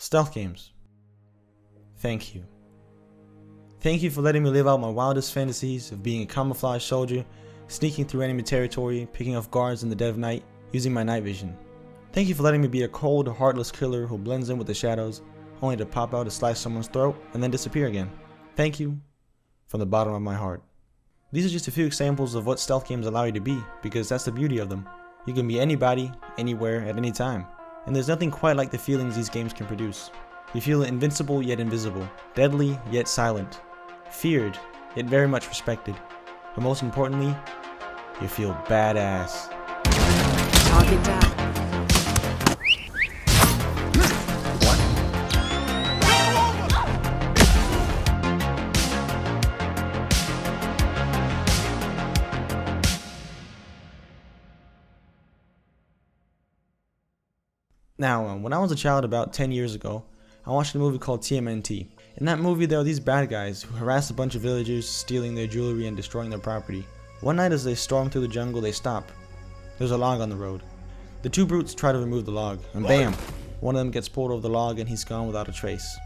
Stealth games. Thank you. Thank you for letting me live out my wildest fantasies of being a camouflage soldier, sneaking through enemy territory, picking off guards in the dead of night, using my night vision. Thank you for letting me be a cold, heartless killer who blends in with the shadows, only to pop out to slice someone's throat and then disappear again. Thank you from the bottom of my heart. These are just a few examples of what stealth games allow you to be, because that's the beauty of them. You can be anybody, anywhere, at any time. And there's nothing quite like the feelings these games can produce. You feel invincible yet invisible, deadly yet silent, feared yet very much respected. But most importantly, you feel badass. Target down. Now, when I was a child about 10 years ago, I watched a movie called TMNT. In that movie, there are these bad guys who harass a bunch of villagers, stealing their jewelry and destroying their property. One night as they storm through the jungle, they stop. There's a log on the road. The two brutes try to remove the log, and bam! One of them gets pulled over the log and he's gone without a trace.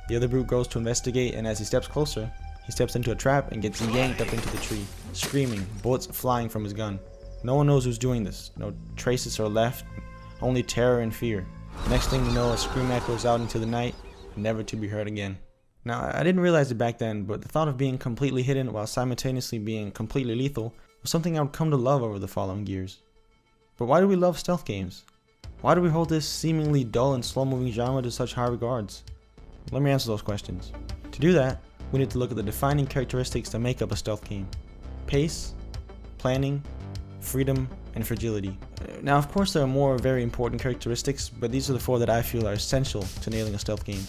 The other brute goes to investigate, and as he steps closer, he steps into a trap and gets yanked up into the tree, screaming, bullets flying from his gun. No one knows who's doing this. No traces are left. Only terror and fear. Next thing you know, a scream echoes out into the night, never to be heard again. Now, I didn't realize it back then, but the thought of being completely hidden while simultaneously being completely lethal was something I would come to love over the following years. But why do we love stealth games? Why do we hold this seemingly dull and slow-moving genre to such high regards? Let me answer those questions. To do that, we need to look at the defining characteristics that make up a stealth game. Pace, planning, freedom, and fragility. Now, of course, there are more very important characteristics, but these are the four that I feel are essential to nailing a stealth game.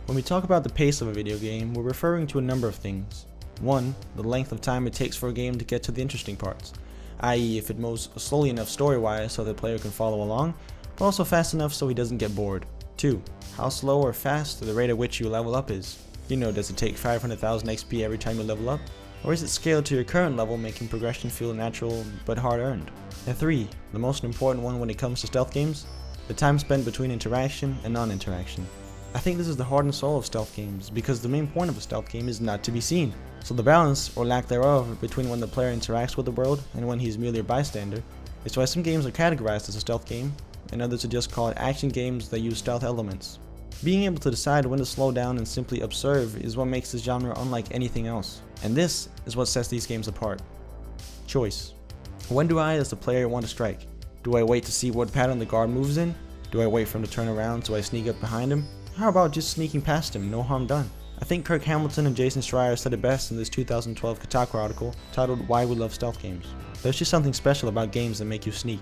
When we talk about the pace of a video game, we're referring to a number of things. 1. The length of time it takes for a game to get to the interesting parts, i.e. if it moves slowly enough story-wise so the player can follow along, but also fast enough so he doesn't get bored. 2. How slow or fast the rate at which you level up is. You know, does it take 500,000 XP every time you level up? Or is it scaled to your current level, making progression feel natural but hard-earned? And 3. The most important one when it comes to stealth games, the time spent between interaction and non-interaction. I think this is the heart and soul of stealth games, because the main point of a stealth game is not to be seen. So the balance, or lack thereof, between when the player interacts with the world and when he's merely a bystander, is why some games are categorized as a stealth game, and others are just called action games that use stealth elements. Being able to decide when to slow down and simply observe is what makes this genre unlike anything else. And this is what sets these games apart. Choice. When do I, as the player, want to strike? Do I wait to see what pattern the guard moves in? Do I wait for him to turn around so I sneak up behind him? How about just sneaking past him, no harm done? I think Kirk and Jason Schreier said it best in this 2012 Kotaku article titled Why We Love Stealth Games. There's just something special about games that make you sneak.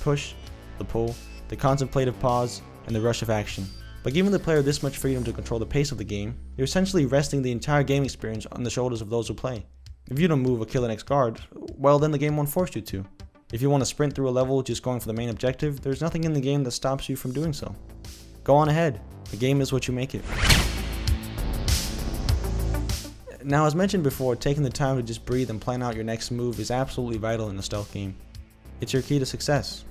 Push, the pull, the contemplative pause, and the rush of action. By giving the player this much freedom to control the pace of the game, you're essentially resting the entire game experience on the shoulders of those who play. If you don't move or kill the next guard, well then the game won't force you to. If you want to sprint through a level just going for the main objective, there's nothing in the game that stops you from doing so. Go on ahead, the game is what you make it. Now, as mentioned before, taking the time to just breathe and plan out your next move is absolutely vital in a stealth game. It's your key to success.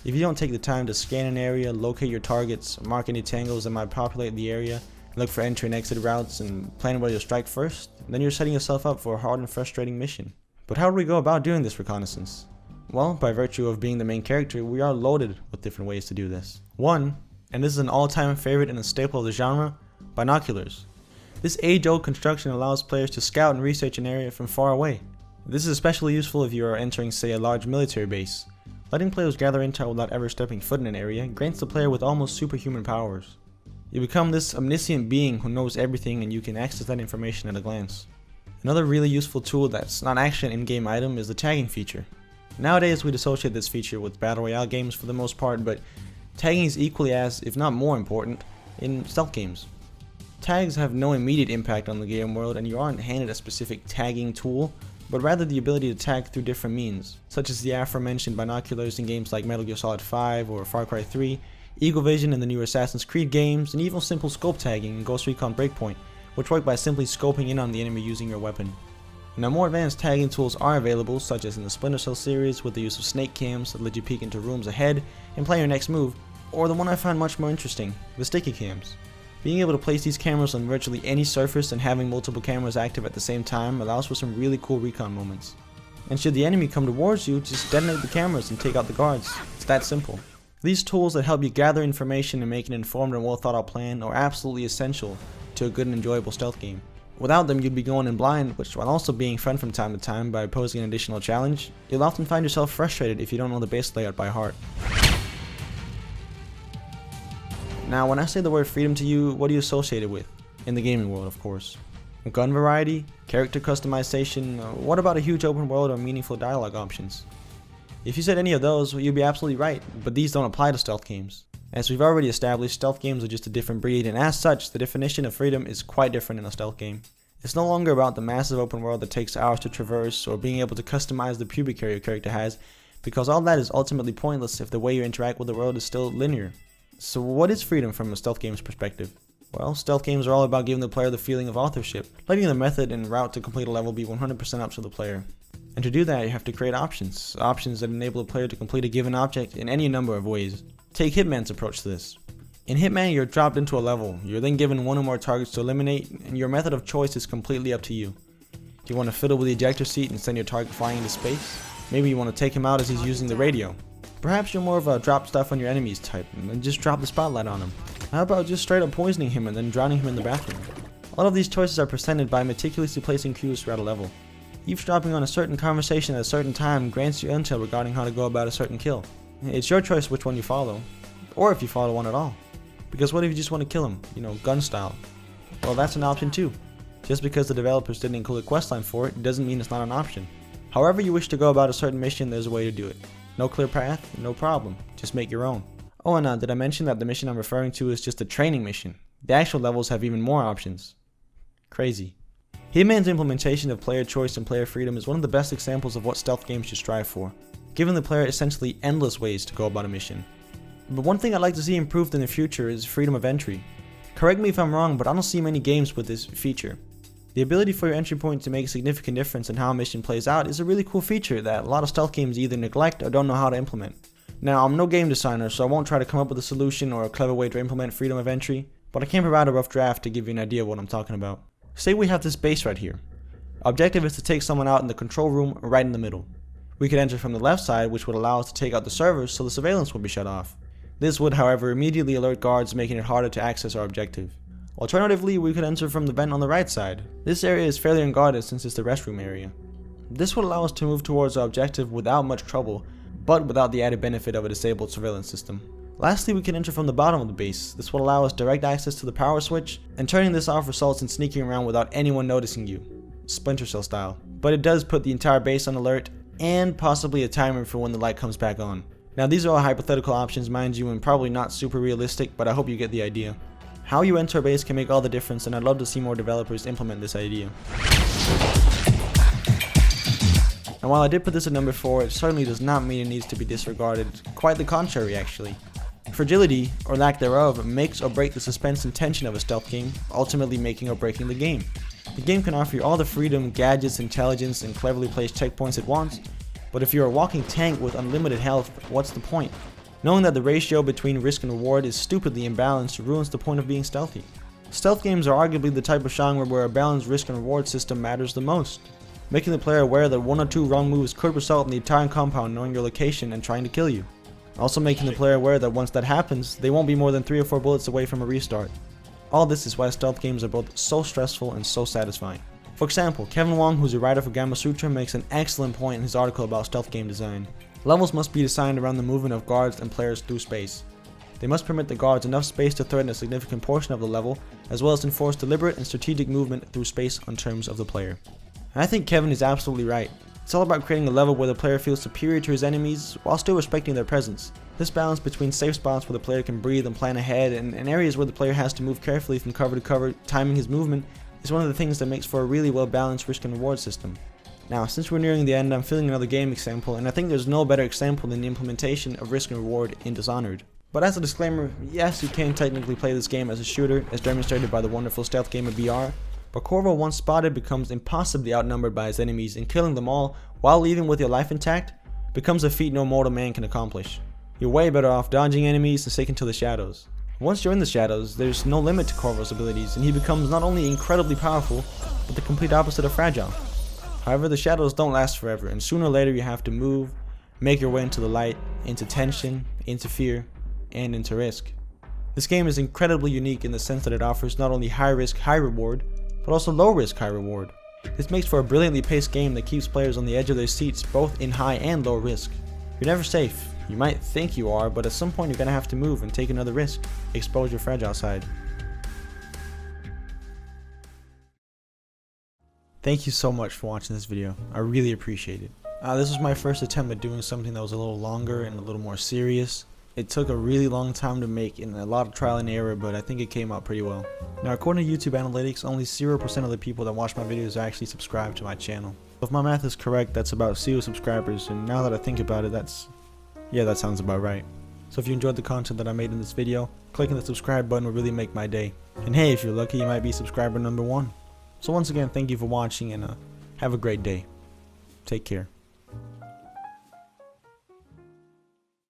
If you don't take the time to scan an area, locate your targets, mark any tangles that might populate the area, look for entry and exit routes, and plan where you'll strike first, then you're setting yourself up for a hard and frustrating mission. But how do we go about doing this reconnaissance? Well, by virtue of being the main character, we are loaded with different ways to do this. 1, and this is an all-time favorite and a staple of the genre, binoculars. This age-old construction allows players to scout and research an area from far away. This is especially useful if you are entering, say, a large military base. Letting players gather intel without ever stepping foot in an area grants the player with almost superhuman powers. You become this omniscient being who knows everything, and you can access that information at a glance. Another really useful tool that's not actually an in-game item is the tagging feature. Nowadays we dissociate this feature with battle royale games for the most part, but tagging is equally as, if not more important, in stealth games. Tags have no immediate impact on the game world, and you aren't handed a specific tagging tool, but rather the ability to tag through different means, such as the aforementioned binoculars in games like Metal Gear Solid 5 or Far Cry 3, Eagle Vision in the new Assassin's Creed games, and even simple scope tagging in Ghost Recon Breakpoint, which work by simply scoping in on the enemy using your weapon. Now, more advanced tagging tools are available, such as in the Splinter Cell series with the use of snake cams that let you peek into rooms ahead and plan your next move, or the one I find much more interesting, the sticky cams. Being able to place these cameras on virtually any surface and having multiple cameras active at the same time allows for some really cool recon moments. And should the enemy come towards you, just detonate the cameras and take out the guards. It's that simple. These tools that help you gather information and make an informed and well thought out plan are absolutely essential to a good and enjoyable stealth game. Without them, you'd be going in blind, which, while also being fun from time to time by posing an additional challenge, you'll often find yourself frustrated if you don't know the base layout by heart. Now, when I say the word freedom to you, what do you associate it with? In the gaming world, of course. Gun variety? Character customization? What about a huge open world or meaningful dialogue options? If you said any of those, well, you'd be absolutely right, but these don't apply to stealth games. As we've already established, stealth games are just a different breed, and as such, the definition of freedom is quite different in a stealth game. It's no longer about the massive open world that takes hours to traverse, or being able to customize the pubic hair your character has, because all that is ultimately pointless if the way you interact with the world is still linear. So what is freedom from a stealth game's perspective? Well, stealth games are all about giving the player the feeling of authorship, letting the method and route to complete a level be 100% up to the player. And to do that, you have to create options that enable the player to complete a given object in any number of ways. Take Hitman's approach to this. In Hitman, you're dropped into a level, you're then given one or more targets to eliminate, and your method of choice is completely up to you. Do you want to fiddle with the ejector seat and send your target flying into space? Maybe you want to take him out as he's using the radio. Perhaps you're more of a drop stuff on your enemies type, and then just drop the spotlight on him. How about just straight up poisoning him and then drowning him in the bathroom? All of these choices are presented by meticulously placing cues throughout a level. Eavesdropping on a certain conversation at a certain time grants you intel regarding how to go about a certain kill. It's your choice which one you follow, or if you follow one at all. Because what if you just want to kill him, gun style? Well, that's an option too. Just because the developers didn't include a questline for it doesn't mean it's not an option. However you wish to go about a certain mission, there's a way to do it. No clear path? No problem. Just make your own. Oh, and did I mention that the mission I'm referring to is just a training mission? The actual levels have even more options. Crazy. Hitman's implementation of player choice and player freedom is one of the best examples of what stealth games should strive for, giving the player essentially endless ways to go about a mission. But one thing I'd like to see improved in the future is freedom of entry. Correct me if I'm wrong, but I don't see many games with this feature. The ability for your entry point to make a significant difference in how a mission plays out is a really cool feature that a lot of stealth games either neglect or don't know how to implement. Now, I'm no game designer, so I won't try to come up with a solution or a clever way to implement freedom of entry, but I can provide a rough draft to give you an idea of what I'm talking about. Say we have this base right here. Objective is to take someone out in the control room right in the middle. We could enter from the left side, which would allow us to take out the servers so the surveillance would be shut off. This would, however, immediately alert guards, making it harder to access our objective. Alternatively, we could enter from the vent on the right side. This area is fairly unguarded since it's the restroom area. This would allow us to move towards our objective without much trouble, but without the added benefit of a disabled surveillance system. Lastly, we can enter from the bottom of the base. This will allow us direct access to the power switch, and turning this off results in sneaking around without anyone noticing you, Splinter Cell style. But it does put the entire base on alert, and possibly a timer for when the light comes back on. Now, these are all hypothetical options, mind you, and probably not super realistic, but I hope you get the idea. How you enter a base can make all the difference, and I'd love to see more developers implement this idea. And while I did put this at number 4, it certainly does not mean it needs to be disregarded. Quite the contrary, actually. Fragility, or lack thereof, makes or breaks the suspense and tension of a stealth game, ultimately making or breaking the game. The game can offer you all the freedom, gadgets, intelligence, and cleverly placed checkpoints it wants, but if you're a walking tank with unlimited health, what's the point? Knowing that the ratio between risk and reward is stupidly imbalanced ruins the point of being stealthy. Stealth games are arguably the type of genre where a balanced risk and reward system matters the most, making the player aware that 1 or 2 wrong moves could result in the entire compound knowing your location and trying to kill you. Also making the player aware that once that happens, they won't be more than 3 or 4 bullets away from a restart. All this is why stealth games are both so stressful and so satisfying. For example, Kevin Wong, who's a writer for Gamasutra, makes an excellent point in his article about stealth game design. Levels must be designed around the movement of guards and players through space. They must permit the guards enough space to threaten a significant portion of the level, as well as enforce deliberate and strategic movement through space on terms of the player. And I think Kevin is absolutely right. It's all about creating a level where the player feels superior to his enemies while still respecting their presence. This balance between safe spots where the player can breathe and plan ahead and areas where the player has to move carefully from cover to cover, timing his movement, is one of the things that makes for a really well balanced risk and reward system. Now, since we're nearing the end, I'm feeling another game example, and I think there's no better example than the implementation of risk and reward in Dishonored. But as a disclaimer, yes, you can technically play this game as a shooter, as demonstrated by the wonderful stealth game of BR, But Corvo, once spotted, becomes impossibly outnumbered by his enemies, and killing them all while leaving with your life intact becomes a feat no mortal man can accomplish. You're way better off dodging enemies and sticking to the shadows. Once you're in the shadows, there's no limit to Corvo's abilities, and he becomes not only incredibly powerful, but the complete opposite of fragile. However, the shadows don't last forever, and sooner or later you have to move, make your way into the light, into tension, into fear, and into risk. This game is incredibly unique in the sense that it offers not only high risk, high reward, but also low risk, high reward. This makes for a brilliantly paced game that keeps players on the edge of their seats both in high and low risk. You're never safe. You might think you are, but at some point you're going to have to move and take another risk, expose your fragile side. Thank you so much for watching this video. I really appreciate it. This was my first attempt at doing something that was a little longer and a little more serious. It took a really long time to make and a lot of trial and error, but I think it came out pretty well. Now, according to YouTube analytics, only 0% of the people that watch my videos are actually subscribed to my channel. If my math is correct, that's about 0 subscribers, and now that I think about it, that sounds about right. So if you enjoyed the content that I made in this video, clicking the subscribe button will really make my day. And hey, if you're lucky, you might be subscriber number 1. So once again, thank you for watching, and have a great day. Take care.